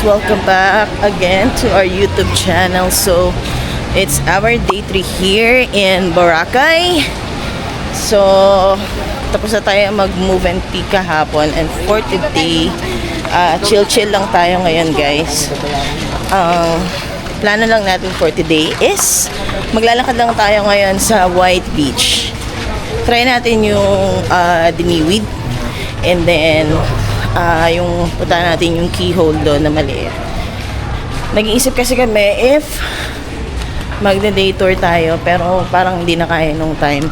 welcome back again to our YouTube channel. So it's our day 3 here in Boracay. So tapos na tayo mag-move and peak kahapon, and for today chill lang tayo ngayon, guys. Plano lang natin for today is maglalakad lang tayo ngayon sa White Beach. Try natin yung Diniwid, and then yung punta natin yung keyhole doon na maliit. Nag-iisip kasi kami if magde-day tour tayo, pero parang hindi na kaya nung time.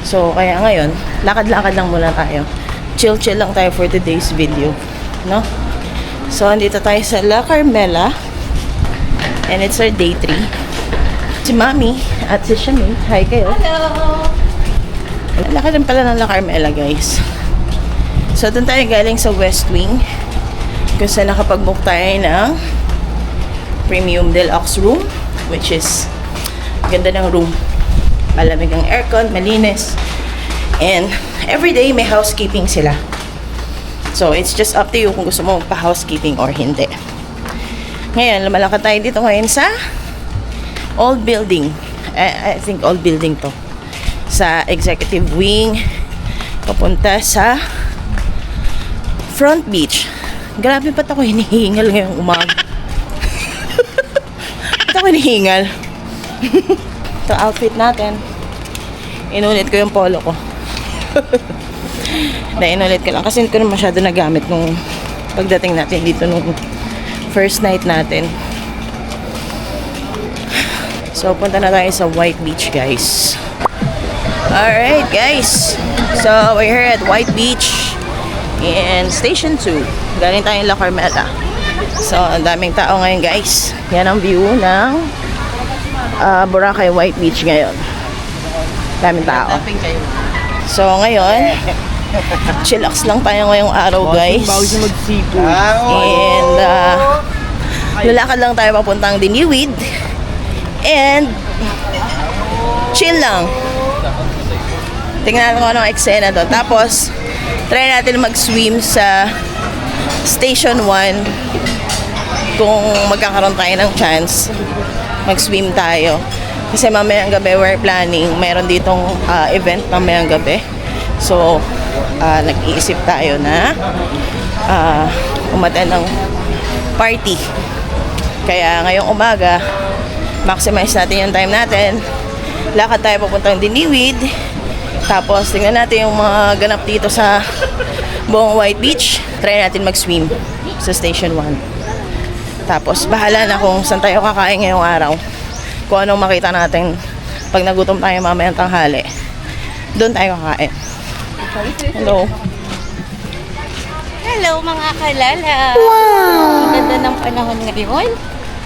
So kaya ngayon, lakad-lakad lang muna tayo. Chill lang tayo for today's video, no? So andito tayo sa La Carmela, and it's our day 3. Si Mami at si Shami, hi kayo. Hello! Lakad lang pala ng La Carmela, guys. So, doon tayo galing sa West Wing, kung saan nakapag-book tayo ng Premium Deluxe room, which is ganda ng room. Malamig ang aircon, malinis. And everyday may housekeeping sila. So, it's just up to you kung gusto mo magpa-housekeeping or hindi. Ngayon, lumalakad tayo dito ngayon sa old building. I think old building to. Sa executive wing, papunta sa Front Beach. Grabe, ba't ako hinihingal ngayong umaga? Ba't ako hinihingal? Ito outfit natin. Inulit ko yung polo ko. Inulit ko lang kasi hindi ko na masyado nagamit nung pagdating natin dito nung first night natin. So, punta na tayo sa White Beach, guys. Alright, guys. So, we're here at White Beach in Station 2. Galing tayong La Carmela. So, ang daming tao ngayon, guys. Yan ang view ng Boracay White Beach ngayon. Daming tao. So, ngayon, chillax lang tayo ngayong araw, guys. And lalakad lang tayo papuntang Diniwid. And chill lang. Tingnan natin kung anong eksena doon. Tapos, try natin mag-swim sa Station 1 kung magkakaroon tayo ng chance. Mag-swim tayo. Kasi mamayang gabi we're planning. Mayroon ditong event mamayang gabi. So, nag-iisip tayo na umattend ng party. Kaya ngayong umaga, maximize natin yung time natin. Lakad tayo papuntang Diniwid. Tapos, tingnan natin yung mga ganap dito sa buong White Beach. Try natin mag-swim sa Station 1. Tapos, bahala na kung saan tayo kakain ngayong araw. Kung anong makita natin pag nagutom tayo mamayang tanghali. Doon tayo kakain. Hello. Hello mga kalala! Wow! Ang ganda ng panahon ngayon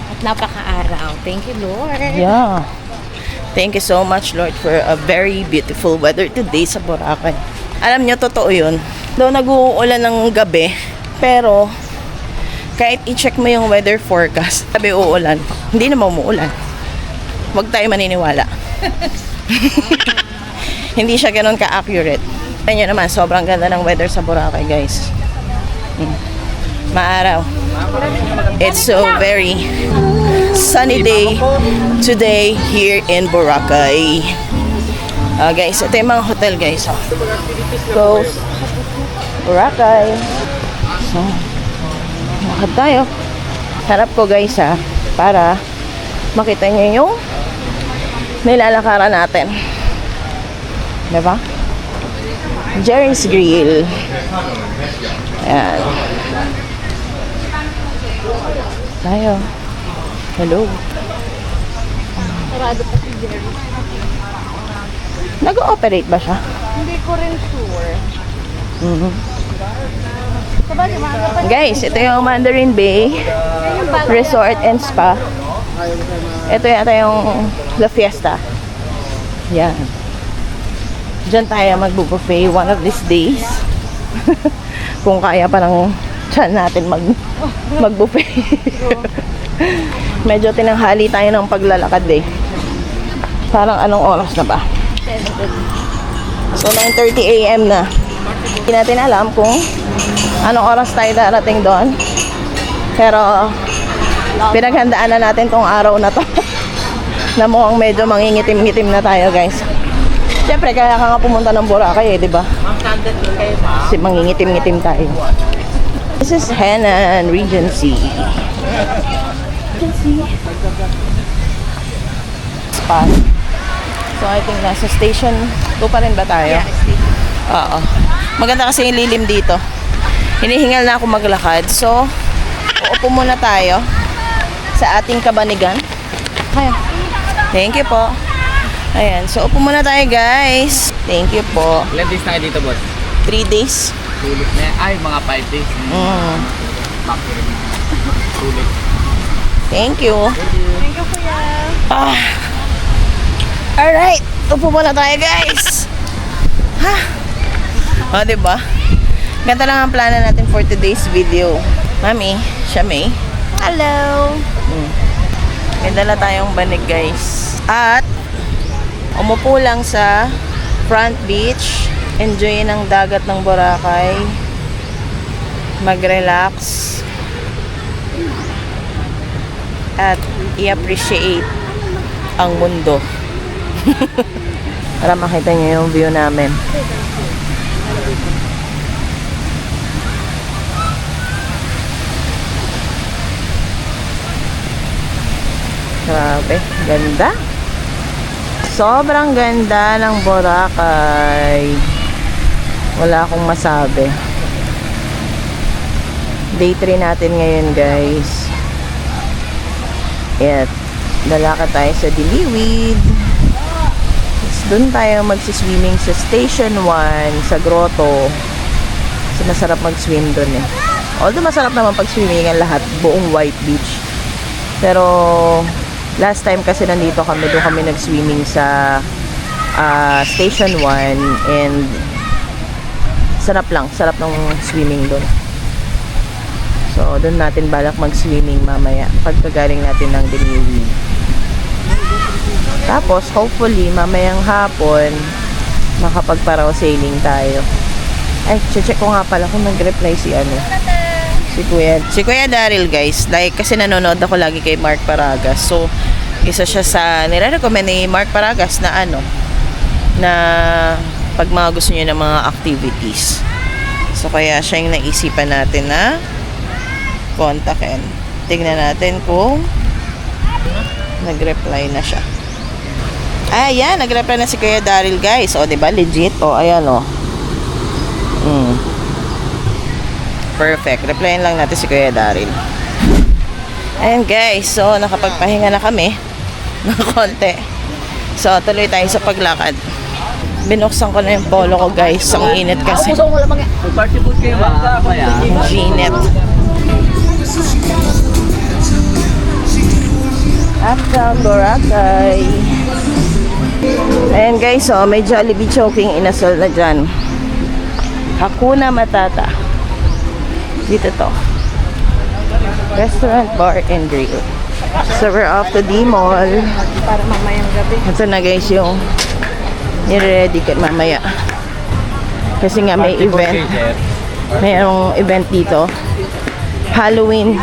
at napaka-araw. Thank you, Lord. Yeah. Thank you so much, Lord, for a very beautiful weather today sa Boracay. Alam nyo, totoo yun. Though nag-uulan ng gabi, pero kahit i-check mo yung weather forecast, sabi uulan, hindi naman umuulan. Huwag tayo maniniwala. Hindi siya ganun ka-accurate. Kaya nyo naman, sobrang ganda ng weather sa Boracay, guys. Maaraw. It's so very sunny day today here in Boracay. Guys, ito yung mga hotel, guys. So, Boracay. So, makad tayo. Harap ko, guys, para makita nyo yung nilalakaran natin. Diba? Jerry's Grill. Ayan. Tayo. Hello. Sarado pa si Jerry. Nag-ooperate ba siya? Hindi ko rin sure. Guys, ito yung Mandarin Bay Resort and Spa. Ito yata yung La Fiesta. Yan. Diyan tayo magbubuffet one of these days. Kung kaya pa ng tiyan natin magbuffet. Medyo tinanghali tayo ng paglalakad eh. Parang anong oras na ba? So 9:30 AM na. Hindi natin alam kung anong oras tayo darating doon. Pero, pinaghandaan na natin tong araw na to. Na mukhang medyo mangingitim-ngitim na tayo, guys. Siyempre, kaya ka nga pumunta ng Boracay, di ba? Kasi mangingitim-ngitim tayo. This is Henan Regency. Spa. So, I think nasa station 2 pa rin ba tayo? Oo. Maganda kasi yung lilim dito. Hinihingal na ako maglakad. So, uupo muna tayo sa ating kabanigan. Kaya. Thank you po. Ayan. So, upo muna tayo, guys. Thank you po. Ilan days na kayo dito, boss? 3 days. Sulit na yan. Ay, mga 5 days. Factory. Sulit. Thank you. Thank you, kuya. Alright. Upo muna tayo, guys. Ha? O, diba? Ganito lang ang plano natin for today's video. Mami, siya May. Hello. May dala tayong banig, guys. At, umupo lang sa front beach. Enjoy ng dagat ng Boracay. Mag-relax. At i-appreciate ang mundo. Para makita niyo yung view namin. Grabe, ganda. Sobrang ganda ng Boracay. Wala akong masabi. Day 3 natin ngayon, guys. At lalakad tayo sa Diliwid. Doon tayo magsiswimming sa Station 1 sa grotto. Kasi masarap mag-swim doon eh. Although masarap naman pag-swimming ang lahat, buong White Beach. Pero last time kasi nandito kami, doon kami nag-swimming sa Station 1 and sarap ng swimming doon. So doon natin balak mag-swimming mamaya pagkagaling natin ng Diliwid. Tapos, hopefully, mamayang hapon, makapagparaw-sailing tayo. Ay, check ko nga pala kung nag-reply si Kuya Daryl, guys. Like, kasi nanonood ako lagi kay Mark Paragas. So, isa siya sa nire-recommend ni Mark Paragas na na pag mga gusto niyo ng mga activities. So, kaya siya yung naisipan natin na kontakin. Tignan natin kung nag-reply na siya. Ayan, nag-reply na si Kuya Daryl, guys. O, diba? Legit. O, ayan, o. Perfect. Replyin lang natin si Kuya Daryl. Ayan, guys. So, nakapagpahinga na kami ng konti. So, tuloy tayo sa paglakad. Binuksan ko na yung polo ko, guys. Ang init kasi. Party food kayo ba? Ang init. After Boracay. Ayan, guys, so may Jollibee choking inasal na dyan. Hakuna Matata. Dito to. Restaurant, bar, and grill. So we're off to the mall. Para mamayang gabi. Ito na, guys, yung nire-ready ka mamaya. Kasi nga may event. Mayroong event dito. Halloween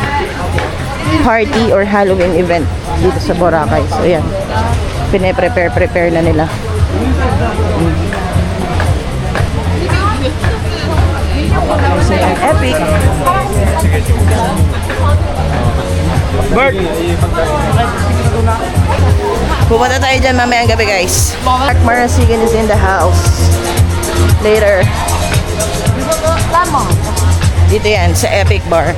party or Halloween event dito sa Boracay. So yan. Pine-prepare na nila. So yan, epic. Bert! Pupunta tayo dyan mamayang gabi, guys. Mark Marasigan is in the house. Later. Dito yan, sa Epic Bar.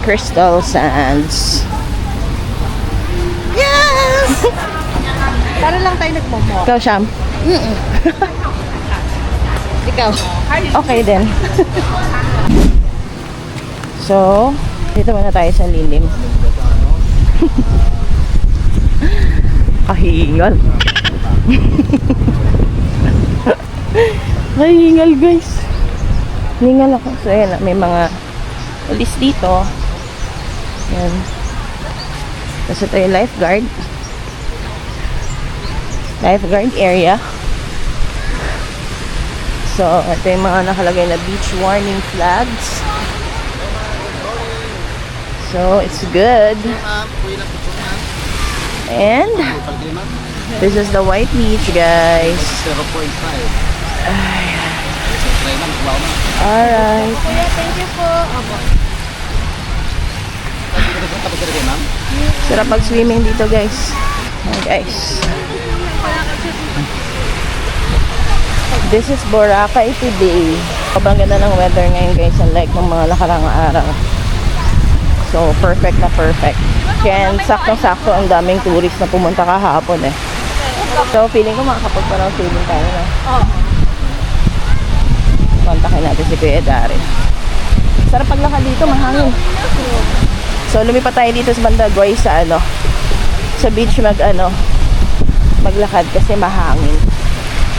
Crystal Sands. Yes! Para lang tayo nagmomo. Ikaw, Sham? Ikaw. Okay din. So, dito muna tayo sa lilim. Kahingal. Kahingal, guys. Hingal ako. So, ayan, may mga pulis dito. Ayan. Tapos ito yung lifeguard. Lifeguard area. So, ito yung mga nakalagay na beach warning flags. So, it's good. And, this is the White Beach, guys. 0.5. Alright. Kuya, thank you po. Opo. Sarap mag-swimming dito, guys. Ayan, guys. This is Boracay today. Sobrang ganda ng weather ngayon, guys. Unlike ng mga nakarang araw. So, perfect na perfect. Kaya saktong-sakto ang daming tourist na pumunta kahapon eh. So, feeling ko makakapagparaw swimming tayo na. Kontakin natin si Kuya Daryl. Sarap paglakad dito, mahangin. So, lumipat tayo dito sa banda, guys, sa sa beach maglakad kasi mahangin.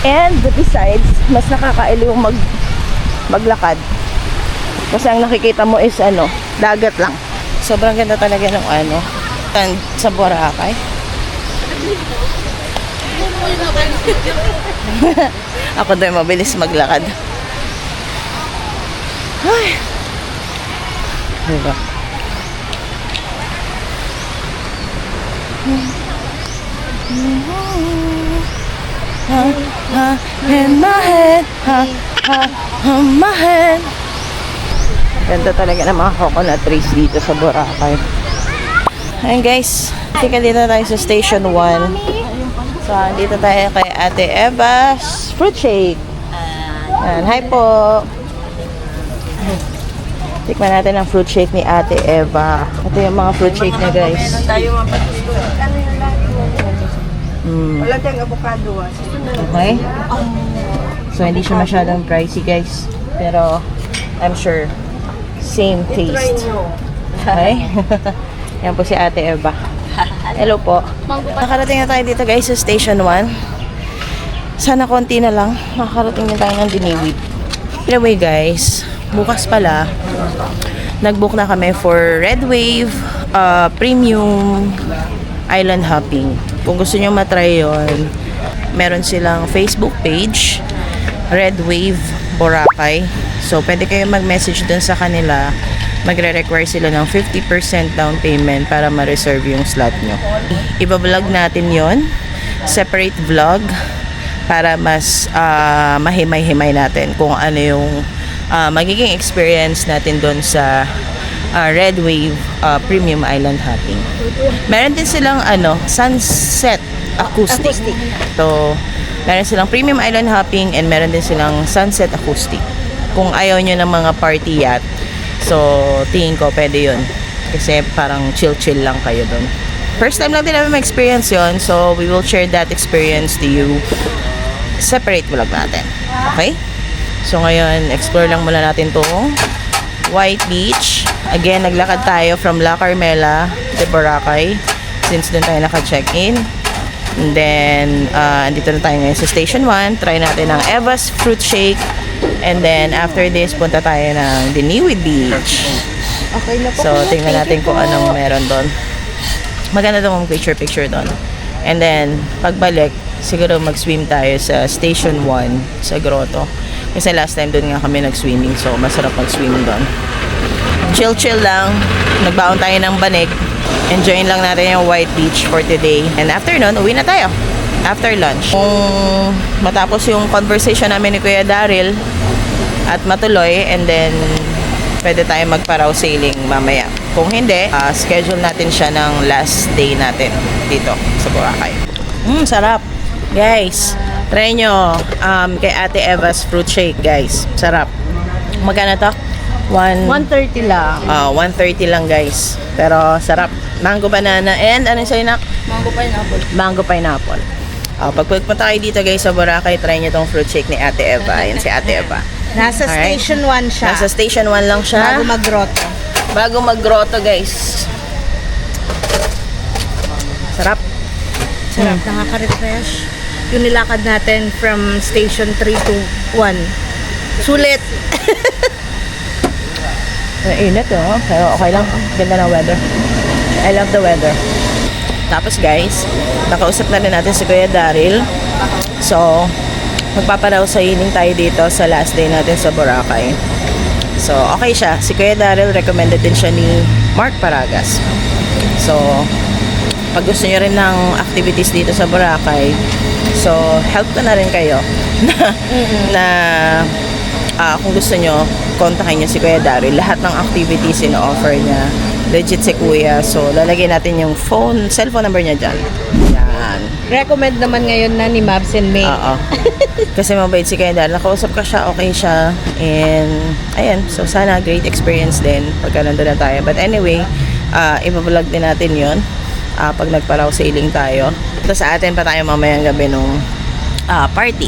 And besides, mas nakakailiw maglakad. Kasi ang nakikita mo is dagat lang. Sobrang ganda talaga ng sa Boracay. Ako doon mabilis maglakad. Ay. Diba? In my head, my head. Ganda talaga ng mga coconut trees dito sa Boracay. Ayun, guys, tika dito tayo sa Station 1. So, dito tayo kay Ate Eva's Fruit Shake. Ayan, hi po. Tikman natin ang fruit shake ni Ate Eva. Ito yung mga fruit shake niya, guys. Wala tayong avocado Okay. So, hindi siya masyadong pricey, guys. Pero, I'm sure, same taste. Okay? Yan po si Ate Eva. Hello po. Nakarating na tayo dito, guys, sa Station 1. Sana konti na lang. Makakarating na tayo ng Diniwid. Anyway, guys, bukas pala, nag-book na kami for Red Wave Premium Island Hopping. Kung gusto nyo matry yun, meron silang Facebook page, Red Wave Boracay. So, pwede kayo mag-message dun sa kanila. Magre-require sila ng 50% down payment para ma-reserve yung slot nyo. Iba-vlog natin yon, separate vlog, para mas mahimay-himay natin kung ano yung magiging experience natin doon sa Red Wave Premium Island Hopping. Meron din silang sunset acoustic. So, meron silang Premium Island Hopping and meron din silang sunset acoustic. Kung ayaw nyo ng mga party yacht, so tingin ko pwede yun. Kasi parang chill-chill lang kayo doon. First time lang din namin ma-experience yun, so we will share that experience to you. Separate vlog natin. Okay? So ngayon, explore lang muna natin tong White Beach. Again, naglakad tayo from La Carmela to Boracay since doon tayo naka-check-in. And then, andito na tayo ngayon sa Station 1. Try natin ang Eva's Fruit Shake. And then, after this, punta tayo ng Diniwid Beach. Okay na po. So, tingnan natin kung anong meron doon. Maganda itong picture-picture doon. And then, pagbalik, siguro mag-swim tayo sa Station 1 sa Grotto. Kasi last time doon nga kami nag-swimming. So, masarap mag-swimming doon. Chill-chill lang. Nagbaon tayo ng banig. Enjoyin lang natin yung White Beach for today. And after nun, uwi na tayo. After lunch. Kung matapos yung conversation namin ni Kuya Daryl at matuloy, and then pwede tayo magparaw sailing mamaya. Kung hindi, schedule natin siya ng last day natin dito sa Boracay. Sarap. Guys, try nyo kay Ate Eva's Fruit Shake, guys. Sarap. Magkano to? 130 lang. 130 lang guys. Pero sarap. Mango banana and anong sa'yo nak? Mango pineapple. Mango pineapple. Pag pupunta kayo dito guys sa Boracay, try nyo tong fruit shake ni Ate Eva. Ayan si Ate Eva. Nasa Alright. station 1 siya. Nasa station 1 lang siya. Bago mag-grotto. Bago mag-grotto guys. Sarap. Sarap, nakaka-refresh. Yung nilakad natin from station 3 to 1. Sulit. Init pero okay lang. Ganda ng weather. I love the weather. Tapos guys, nakausap na rin natin si Kuya Daryl. So, magpaparaw sa ining tayo dito sa last day natin sa Boracay. So, okay siya. Si Kuya Daryl, recommended din siya ni Mark Paragas. So, pag gusto nyo rin ng activities dito sa Boracay, so, help ko na rin kayo na kung gusto nyo, kontakin nyo si Kuya Daryl. Lahat ng activities ino-offer niya. Legit si Kuya. So, lalagay natin yung cellphone number niya dyan. Yan. Recommend naman ngayon na ni Mabs and May. Oo. Kasi mabait si Kuya Daryl. Nakausap ka siya, okay siya. And, ayan. So, sana great experience din pagka nandun na tayo. But anyway, ipa-vlog din natin yun pag nagparaw sailing tayo. Ito sa atin pa tayo mamayang gabi nung party.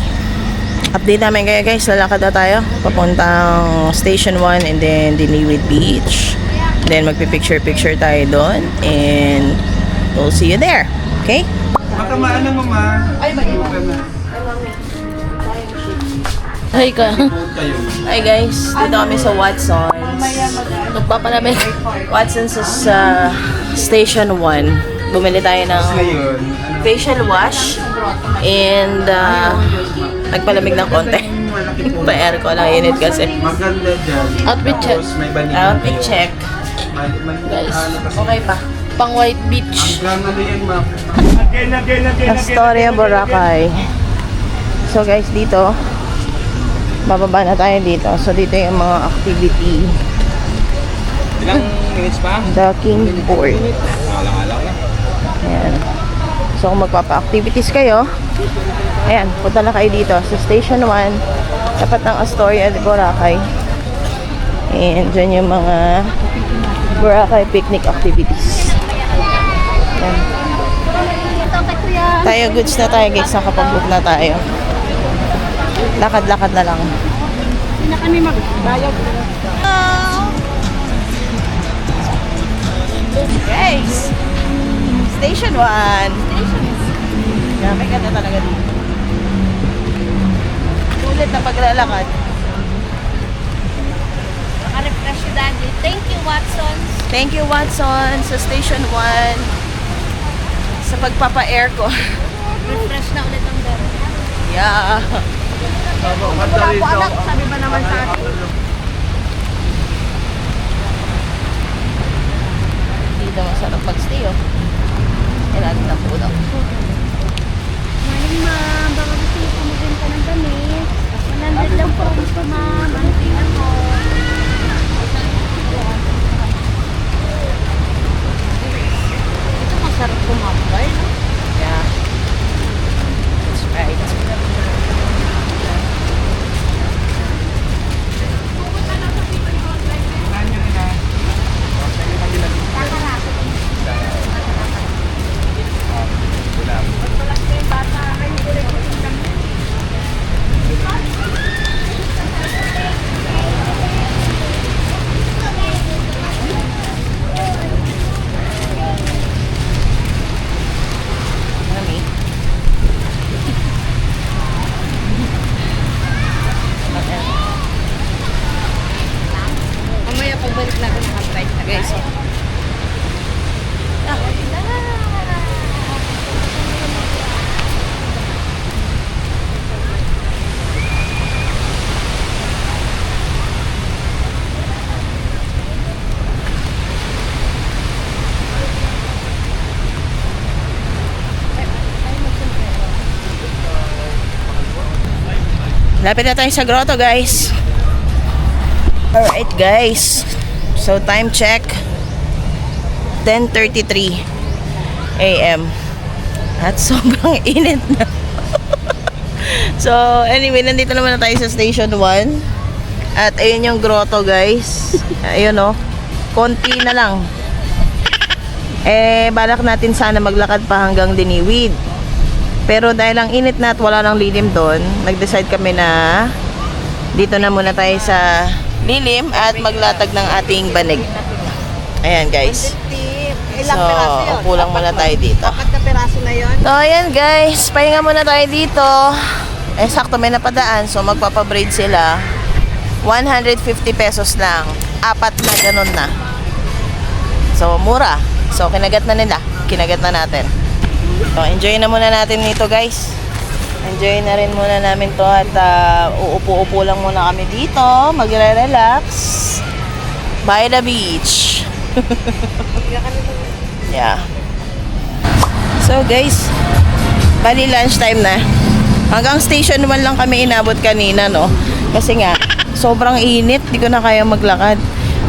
Update namin kayo guys. Lalakad na tayo. Papuntang Station 1 and then Diniwid Beach. Then magpipicture-picture tayo doon. And we'll see you there. Okay? Baka maano mo ma? Ay, Hi ka. Hi guys, dito kami sa Watson's. Nagpapalamig. Watson's is Station 1. Bumili tayo ng Ngayon, facial wash and nagpalamig ng konti. Pa-aircon lang, init kasi. maganda dyan. Outfit check. Tapos may vanilla Outfit yun. check. Guys, kasi, Okay pa. Pang White Beach. hanggang ano yan ma'am? Astoria, Boracay. So guys, dito bababa na tayo dito. So dito yung mga activity. Ilang minutes pa? The King Board. Alang-alang na. Ayan. So kung magpapa-activities kayo, ayan, punta na kayo dito sa Station 1, tapat ng Astoria de Boracay. And dyan yung mga Boracay picnic activities. Ayan. Tayo goods na tayo guys, nakapag-book na tayo. Lakad-lakad na lang. Hindi na kami magbayad. Guys! Station 1! Grabe ganda talaga dito. Sulit na paglalakad. Naka-refresh si Daddy. Thank you, Watson. Thank you, Watson, sa Station 1. Sa pagpapa-aircon. Refresh na ulit ang daro. Yeah. Wala po anak, sabi ba naman sa atin? Dito masarap pag-stay, oh. Ilalim ng puno. Morning, ma'am. Baka gusto niyo pumagin ka ng damit. 100 lang po gusto, ma'am. Ano tingnan mo? Ito masarap kumambay, no? Yeah. That's right. Mami. Mamaya pagbalik natin nakabike na guys. Lapit na tayo sa grotto, guys. Alright, guys. So, time check. 10:33 a.m. At sobrang init na. So, anyway, nandito naman na tayo sa Station 1. At ayun yung grotto, guys. Ayun, oh. Konti na lang. Balak natin sana maglakad pa hanggang Diniwid. Pero dahil ang init na at wala nang lilim doon, nag-decide kami na dito na muna tayo sa lilim at maglatag ng ating banig. Ayan, guys. Ilang peraso yun? Upo lang muna tayo dito. 4 na peraso na yun? So, ayan, guys. Pahinga muna tayo dito. Sakto may napadaan. So, magpapabraid sila. 150 pesos lang. 4 na, ganun na. So, mura. So, kinagat na nila. Kinagat na natin. So, enjoy na muna natin nito, guys. Enjoy na rin muna namin to at uupo-upo lang muna kami dito. Magre-relax. By the beach. Yeah. So, guys, bali lunchtime na. Hanggang station 1 lang kami inabot kanina, no? Kasi nga, sobrang init. Di ko na kaya maglakad.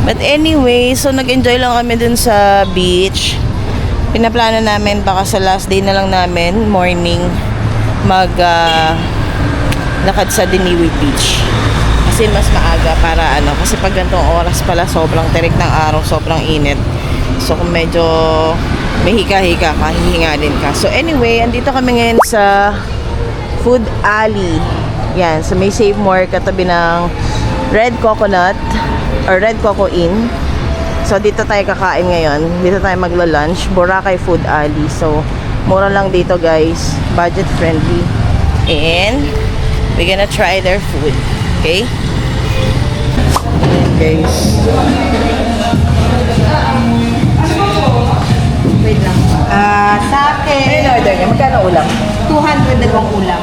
But anyway, so nag-enjoy lang kami dun sa beach. Pinaplano namin baka sa last day na lang namin, morning, lakad sa Diniwid Beach. Kasi mas maaga para kasi pag ganitong oras pala sobrang tirik ng araw, sobrang init. So kung medyo may hika-hika ka, hihingalin ka. So anyway, andito kami ngayon sa Food Alley. Yan, so may Save More katabi ng Red Coconut or Red Coco Inn. So dito tayo kakain ngayon. Dito tayo magla-lunch. Boracay Food Alley. So mura lang dito, guys. Budget friendly. And we're gonna try their food. Okay? Ayan, guys. Wait lang. Sa akin, Ano order niya? Magkano ulam? 200 na bang ulam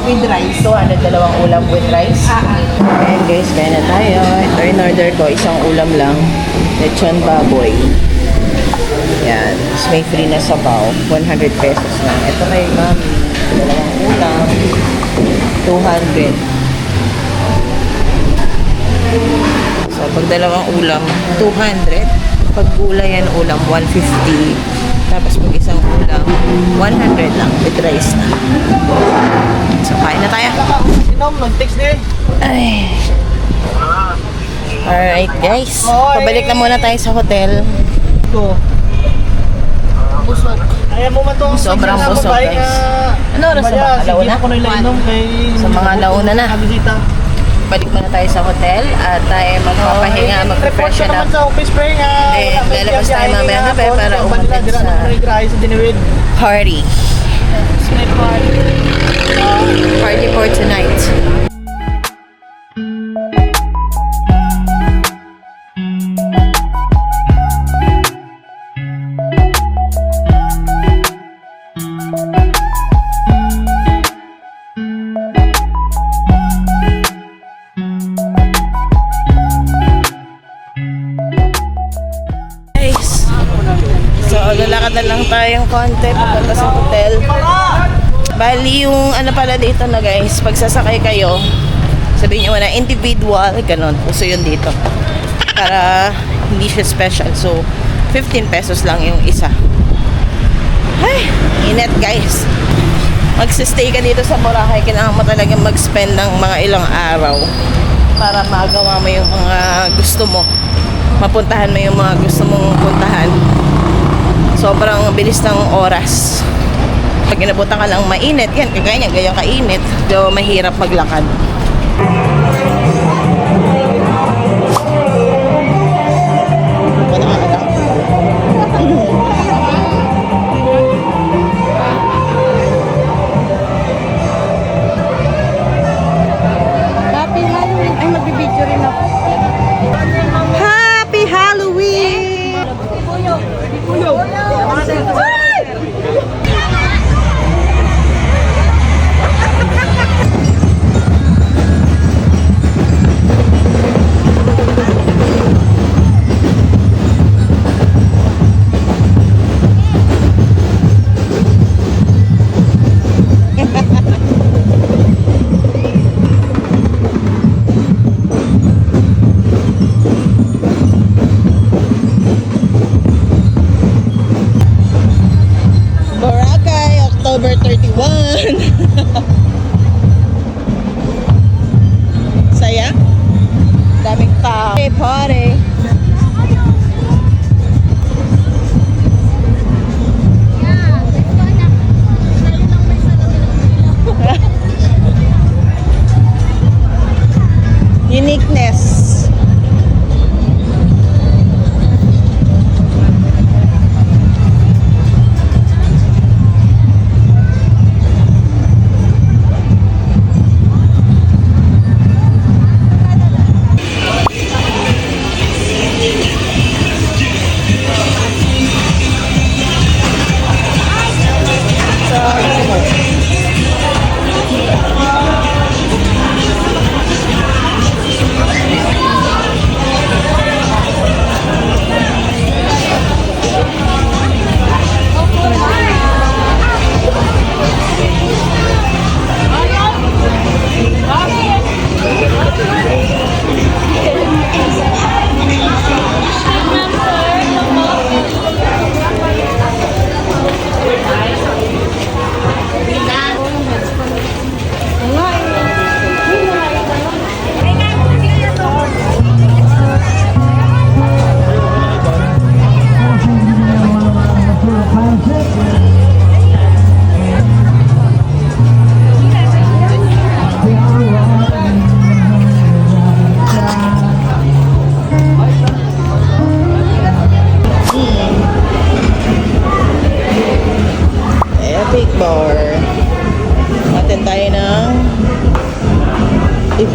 with rice. 200 dalawang ulam with rice. Ayan, guys, kaya na tayo. Ito in order ko, isang ulam lang. Lechon baboy. Yan. Tapos may free na sabaw. 100 pesos lang. Ito kay mami. Dalawang ulam. 200. So, pag dalawang ulam, 200. Pag gulay yan ulam, 150. Tapos pag isang ulam, 100 lang with rice na. So, kain na tayo. Ay. Alright, guys. Pabalik na muna tayo sa hotel. Ayaw mo man to. Sobrang busog, guys. Ano oras na ba? Alauna? Sa mga alauna na. Balik muna tayo sa hotel at tayo magpapahinga, mag-refresh na. sa office spray nga. Lalabas tayo mamaya kape para umatid sa party. Party for tonight. Lalakad na lang tayong konti papunta sa hotel. Bali yung pala dito na, guys, pag sasakay kayo, sabihin nyo na individual, ganun. Uso yun dito. Para hindi siya special. So, 15 pesos lang yung isa. Ay, init, guys. Magsistay ka dito sa Boracay, kailangan mo talagang mag-spend ng mga ilang araw para magawa mo yung mga gusto mo. Mapuntahan mo yung mga gusto mong puntahan. Sobrang bilis ng oras. Pag inabutan ka lang mainit, yan, kagaya niyan, gayang kainit, so mahirap maglakad. Happy Halloween. Ay, magbibideo rin ako. Happy Halloween!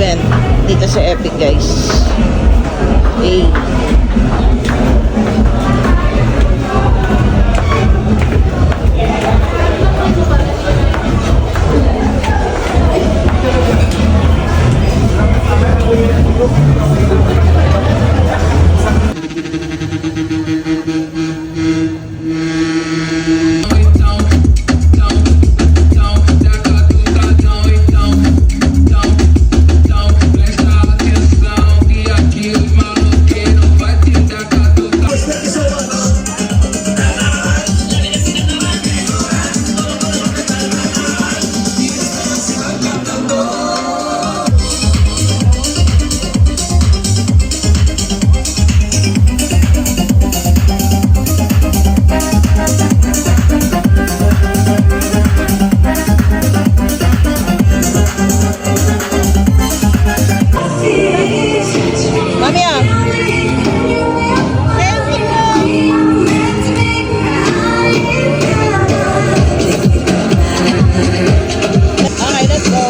event dito sa Epic, guys. Okay. Mami, okay, let's go.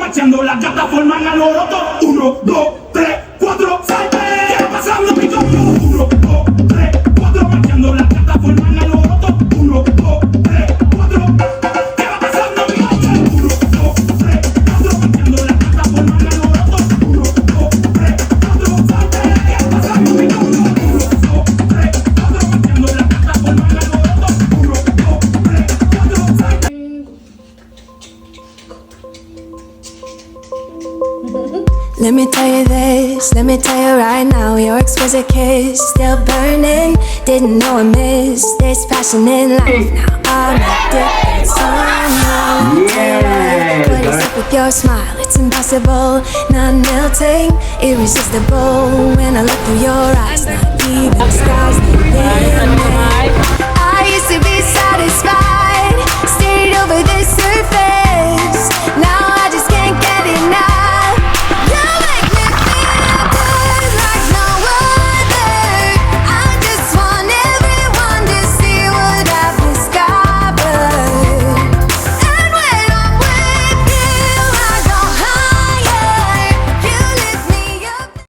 Marchando la gata forman alboroto. 1, 2, 3, 4, salte. ¿Qué va pasando mi coño? 1, 2, 3, 4, marchando la gata forman alboroto. 1, 2, 3, 4. ¿Qué va pasando mi coño? 1, 2, 3, 4, marchando la gata forman alboroto. 1, 2, 3, 4, salte. ¿Qué va pasando mi coño? 1, 2, 3, 4, marchando la gata forman alboroto. 1, 2, 3, 4, salte. Let me tell you this, let me tell you right now, your exquisite kiss still burning. Didn't know I missed this passion in life. Now I'm addicted somehow. What is up with your smile? It's impossible, not melting, irresistible. When I look through your eyes, not even stars, they limit.